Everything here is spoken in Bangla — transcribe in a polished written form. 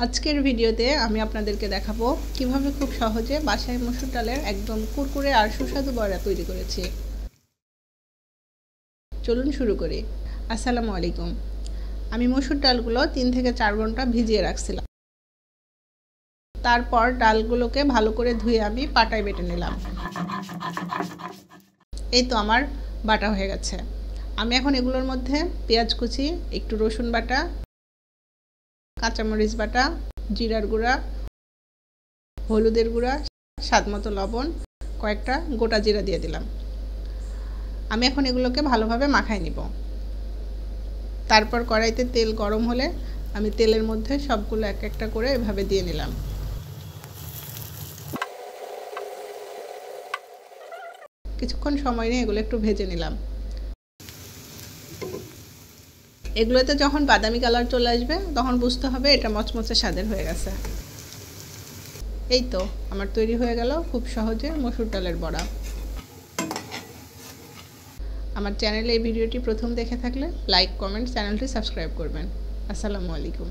আজকের ভিডিওতে আমি আপনাদেরকে দেখাবো কিভাবে খুব সহজে বাসায় মসুর ডালের একদম কুরকুরে আর সুস্বাদু বড়া তৈরি করেছি। চলুন শুরু করি। আসসালামু আলাইকুম। আমি মসুর ডালগুলো 3 থেকে 4 ঘন্টা ভিজিয়ে রাখছিলাম। তারপর ডালগুলোকে ভালো করে ধুয়ে আমি পাটায় বেটে নিলাম। এই তো আমার বাটা হয়ে গেছে। আমি এখন এগুলোর মধ্যে পেঁয়াজ কুচি, একটু রসুন বাটা, কাঁচামরিচ বাটা, জিরার গুঁড়া, হলুদের গুঁড়া, স্বাদমতো লবণ, কয়েকটা গোটা জিরা দিয়ে দিলাম। আমি এখন এগুলোকে ভালোভাবে মাখায় নিব। তারপর কড়াইতে তেল গরম হলে আমি তেলের মধ্যে সবগুলো এক একটা করে এভাবে দিয়ে নিলাম। কিছুক্ষণ সময় নিয়ে এগুলো একটু ভেজে নিলাম। এগুলোতে যখন বাদামি কালার চলে আসবে তখন বুঝতে হবে এটা মচমচে স্বাদের হয়ে গেছে। এই তো আমার তৈরি হয়ে গেল খুব সহজে মসুর ডালের বড়া। আমার চ্যানেলে এই ভিডিওটি প্রথম দেখে থাকলে লাইক, কমেন্ট, চ্যানেলটি সাবস্ক্রাইব করবেন। আসসালামু আলাইকুম।